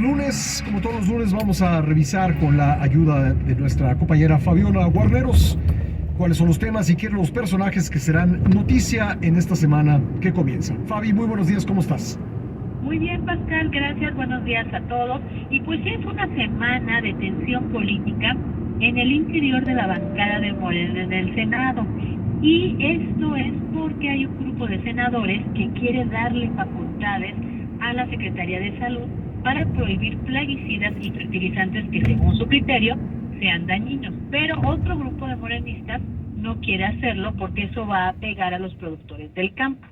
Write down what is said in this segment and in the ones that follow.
lunes, como todos los lunes, vamos a revisar con la ayuda de nuestra compañera Fabiola Guarneros cuáles son los temas y quiénes los personajes que serán noticia en esta semana que comienza. Fabi, muy buenos días, ¿cómo estás? Muy bien, Pascal, gracias, buenos días a todos. Y pues es una semana de tensión política en el interior de la bancada de Morena en el Senado. Y esto es porque hay un grupo de senadores que quiere darle facultades a la Secretaría de Salud para prohibir plaguicidas y fertilizantes que, según su criterio, sean dañinos. Pero otro grupo de morenistas no quiere hacerlo porque eso va a pegar a los productores del campo.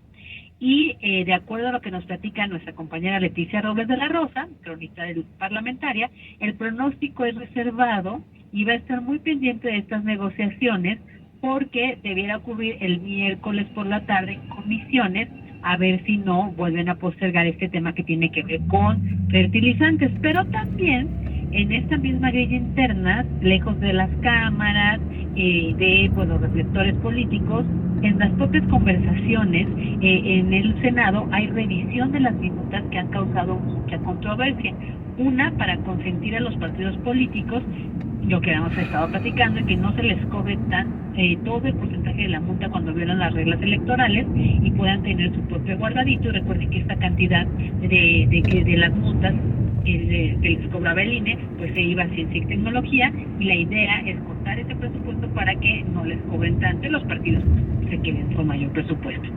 Y de acuerdo a lo que nos platica nuestra compañera Leticia Robles de la Rosa, cronista parlamentaria, el pronóstico es reservado y va a estar muy pendiente de estas negociaciones porque debiera ocurrir el miércoles por la tarde en comisiones, a ver si no vuelven a postergar este tema que tiene que ver con fertilizantes. Pero también en esta misma grilla interna, lejos de las cámaras, de los reflectores políticos, en las propias conversaciones en el Senado hay revisión de las minutas que han causado mucha controversia. Una, para consentir a los partidos políticos, lo que hemos estado platicando, y que no se les cobre todo el porcentaje de la multa cuando violan las reglas electorales y puedan tener su propio guardadito. Y recuerden que esta cantidad de las multas que les cobraba el INE, pues se iba a ciencia y tecnología, y la idea es cortar ese presupuesto para que no les cobren tanto y los partidos se queden con mayor presupuesto.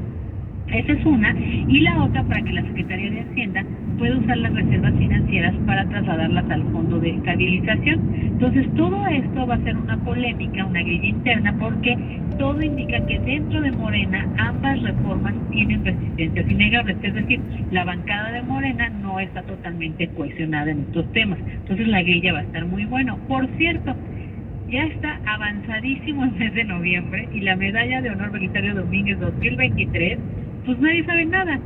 Esa es una, y la otra para que la Secretaría de Hacienda pueda usar las reservas financieras para trasladarlas al Fondo de Estabilización. Entonces todo esto va a ser una polémica, una grilla interna, porque todo indica que dentro de Morena ambas reformas tienen resistencias innegables, es decir, la bancada de Morena no está totalmente cohesionada en estos temas. Entonces la grilla va a estar muy bueno. Por cierto, ya está avanzadísimo el mes de noviembre y la medalla de honor Belisario Domínguez 2023, pues nadie sabe nada.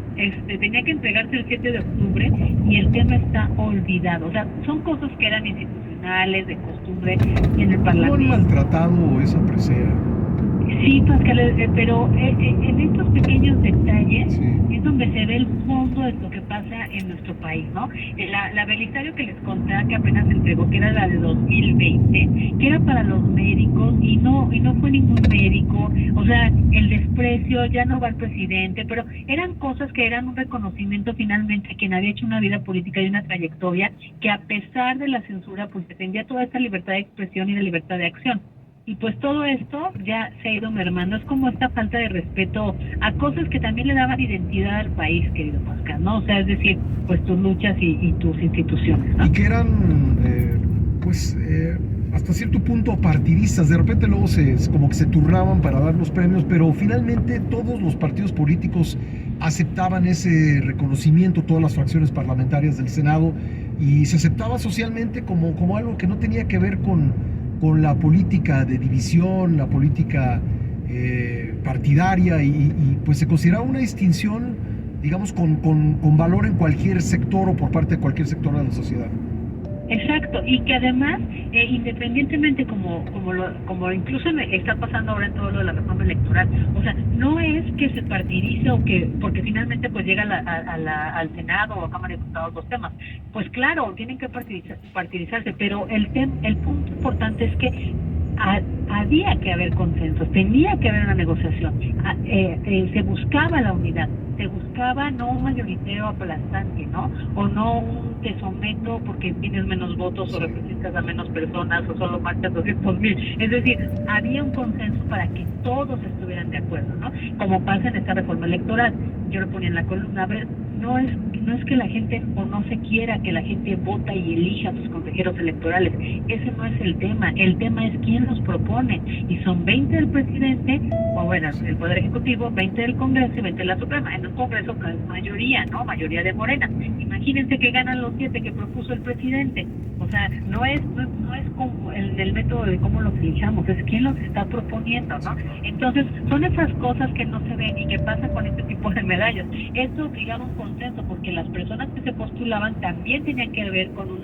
Tenía que entregarse el 7 de octubre y el tema está olvidado. O sea, son cosas que eran institucionales, de costumbre en el Parlamento. ¿No han maltratado esa presea? Sí, Pascal, pero en estos pequeños detalles es donde se ve el fondo de lo que pasa en nuestro país, ¿no? La Belisario que les contaba que apenas se entregó, que era la de 2020, que era para los médicos y no fue ningún médico. O sea, el desprecio, ya no va el presidente, pero eran cosas que eran un reconocimiento finalmente a quien había hecho una vida política y una trayectoria que, a pesar de la censura, pues defendía toda esta libertad de expresión y de libertad de acción. Y pues todo esto ya se ha ido mermando. Es como esta falta de respeto a cosas que también le daban identidad al país, querido Pascal, ¿no? O sea, es decir, pues tus luchas y tus instituciones, ¿no? Y que eran, hasta cierto punto partidistas. De repente luego como que se turnaban para dar los premios, pero finalmente todos los partidos políticos aceptaban ese reconocimiento, todas las fracciones parlamentarias del Senado, y se aceptaba socialmente como algo que no tenía que ver con la política de división, la política partidaria, y pues se consideraba una distinción, digamos, con valor en cualquier sector o por parte de cualquier sector de la sociedad. Exacto, y que además, independientemente como incluso está pasando ahora en todo lo de la reforma electoral, o sea, no es que se partidice o que, porque finalmente pues llega al Senado o a Cámara de Diputados los temas, pues claro, tienen que partidizarse, pero el punto importante es que había que haber consensos, tenía que haber una negociación, se buscaba la unidad, se buscaba no un mayoritario aplastante, ¿no? O no un te someto porque tienes menos votos o representas a menos personas o solo marchas 200,000. Es decir, había un consenso para que todos estuvieran de acuerdo, ¿no? Como pasa en esta reforma electoral. Yo lo ponía en la columna, a ver, no es que la gente o no se quiera que la gente vota y elija a sus consejeros electorales. Ese no es el tema es quién los propone, y son 20 del presidente, o bueno, el Poder Ejecutivo, 20 del Congreso y 20 de la Suprema. En un Congreso que es mayoría, ¿no? Mayoría de Morena. Imagínense que ganan los 7 que propuso el presidente. O sea, no es como el método de cómo los elijamos, es quién los está proponiendo, ¿no? Entonces, son esas cosas que no se ven y que pasan con este tipo de medallas. Esto obligaba un consenso, porque las personas que se postulaban también tenían que ver con un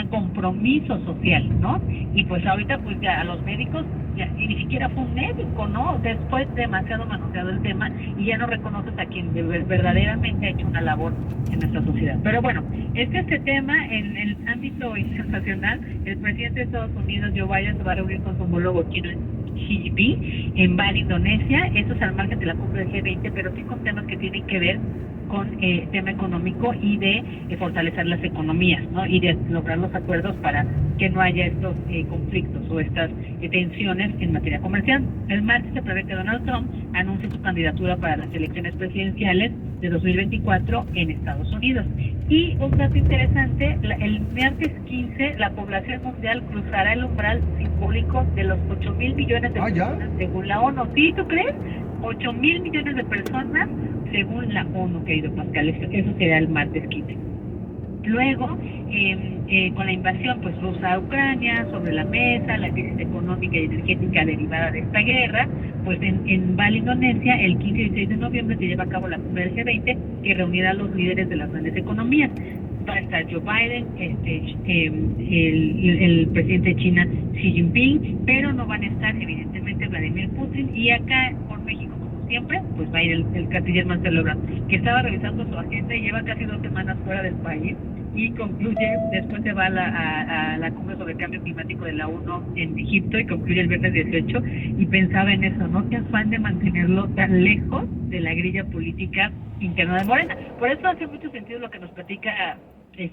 compromiso social, ¿no? Y pues ahorita, pues ya a los médicos, ya, y ni siquiera fue un médico, ¿no? Después demasiado manoseado el tema y ya no reconoces a quien verdaderamente ha hecho una labor en nuestra sociedad. Pero bueno, este tema en el ámbito internacional, el presidente de Estados Unidos, Joe Biden, se va a reunir con su homólogo chino Xi Jinping en Bali, Indonesia. Esto es al margen de la cumbre del G20, pero sí con temas que tienen que ver con tema económico y de fortalecer las economías, ¿no? Y de lograr los acuerdos para que no haya estos conflictos o estas tensiones en materia comercial. El martes se prevé que Donald Trump anuncie su candidatura para las elecciones presidenciales de 2024 en Estados Unidos. Y un dato interesante, el martes 15 la población mundial cruzará el umbral simbólico de los 8,000 millones de personas, según la ONU. ¿Sí, tú crees? 8,000 millones de personas según la ONU, querido Pascal. Eso será el martes 15. Luego, con la invasión pues rusa a Ucrania, sobre la mesa, la crisis económica y energética derivada de esta guerra, pues en Bali, Indonesia, el 15 y 16 de noviembre se lleva a cabo la cumbre del G20, que reunirá a los líderes de las grandes economías. Va a estar Joe Biden, el presidente de China, Xi Jinping, pero no van a estar evidentemente Vladimir Putin, y acá por México, como siempre, pues va a ir el canciller Marcelo Ebrard, que estaba revisando su agenda y lleva casi 2 semanas fuera del país, y concluye, después se va a la cumbre sobre el cambio climático de la ONU en Egipto, y concluye el viernes 18, y pensaba en eso, ¿no? Qué afán de mantenerlo tan lejos de la grilla política interna de Morena. Por eso hace mucho sentido lo que nos platica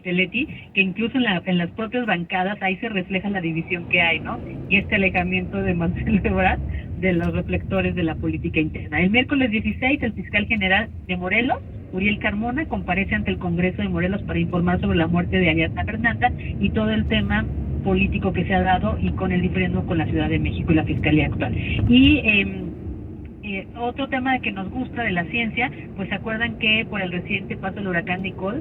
Leti, que incluso en las propias bancadas ahí se refleja la división que hay, ¿no? Y este alejamiento de Marcelo Ebrard de los reflectores de la política interna. El miércoles 16, el fiscal general de Morelos, Uriel Carmona, comparece ante el Congreso de Morelos para informar sobre la muerte de Ariadna Fernanda y todo el tema político que se ha dado, y con el diferendo con la Ciudad de México y la Fiscalía actual. Y otro tema que nos gusta de la ciencia, pues se acuerdan que por el reciente paso del huracán Nicole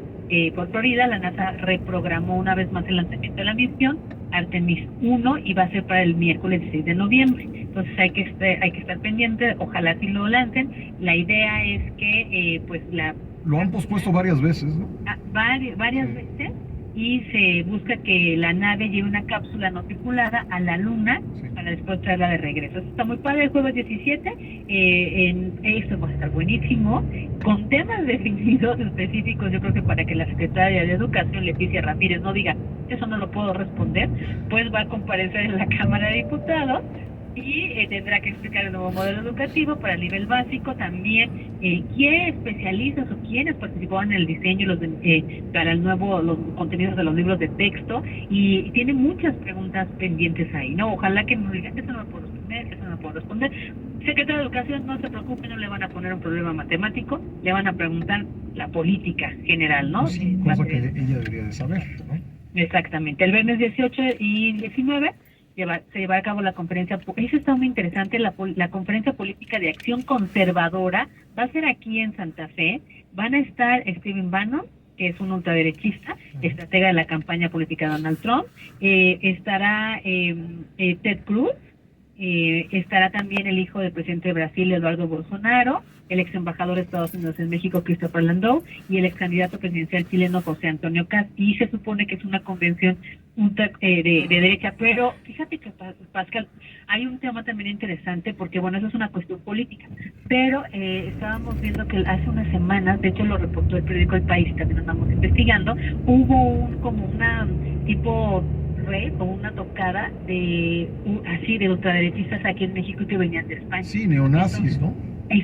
por Florida, la NASA reprogramó una vez más el lanzamiento de la misión Artemis 1, y va a ser para el miércoles 16 de noviembre. Entonces hay que estar pendiente, ojalá sí lo lancen. La idea es que lo han pospuesto varias veces, ¿no? Varias veces, y se busca que la nave lleve una cápsula no tripulada a la Luna para después traerla de regreso. Eso está muy padre. El jueves 17, esto va a estar buenísimo, con temas definidos específicos. Yo creo que para que la secretaria de Educación, Leticia Ramírez, no diga, eso no lo puedo responder, pues va a comparecer en la Cámara de Diputados y tendrá que explicar el nuevo modelo educativo para el nivel básico, también qué especialistas o quiénes participaron en el diseño para los contenidos de los libros de texto, y tiene muchas preguntas pendientes ahí, ¿no? Ojalá que nos digan, eso no lo puedo responder. Secretario de Educación, no se preocupe, no le van a poner un problema matemático, le van a preguntar la política general, ¿no? Sí, cosa que ella debería de saber, ¿no? Exactamente. El viernes 18 y 19 se llevará a cabo la conferencia. Eso está muy interesante, la conferencia política de acción conservadora. Va a ser aquí en Santa Fe. Van a estar Stephen Bannon, que es un ultraderechista, estratega de la campaña política de Donald Trump. Estará Ted Cruz. Estará también el hijo del presidente de Brasil, Eduardo Bolsonaro, el ex embajador de Estados Unidos en México, Christopher Landau, y el ex candidato presidencial chileno, José Antonio Cast. Y se supone que es una convención de derecha, pero fíjate que, Pascal, hay un tema también interesante, porque bueno, eso es una cuestión política, pero estábamos viendo que hace unas semanas, de hecho lo reportó el periódico El País, y también andamos investigando, hubo como una tipo o una tocada de ultraderechistas aquí en México que venían de España. Sí, neonazis, ¿no?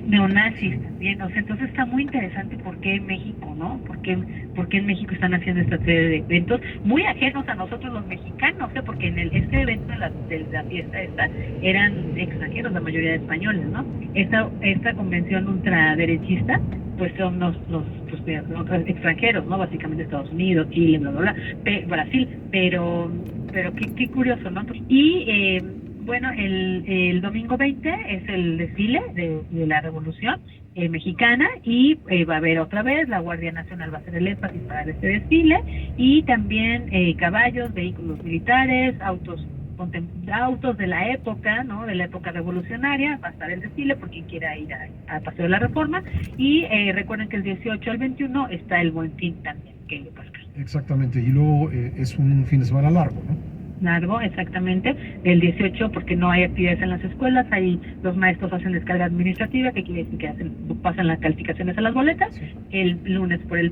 Neonazis también, o sea, entonces está muy interesante por qué en México, ¿no? ¿Por qué en México están haciendo esta serie de eventos muy ajenos a nosotros los mexicanos? Porque en este evento de la fiesta eran extranjeros, la mayoría de españoles, ¿no? Esta convención ultraderechista, pues son los extranjeros, ¿no? Básicamente Estados Unidos, Chile, bla, bla, bla, Brasil, pero qué curioso, ¿no? Y Bueno, el domingo 20 es el desfile de la Revolución Mexicana y va a haber otra vez, la Guardia Nacional va a hacer el énfasis para este desfile y también caballos, vehículos militares, autos de la época, ¿no? De la época revolucionaria, va a estar el desfile por quien quiera ir a Paseo de la Reforma y recuerden que el 18 al 21 está el Buen Fin también, que Pascal. Exactamente, y luego es un fin de semana largo, ¿no? Largo, exactamente, el 18 porque no hay actividades en las escuelas, ahí los maestros hacen descarga administrativa, que quiere decir que pasan las calificaciones a las boletas, Sí. el lunes por el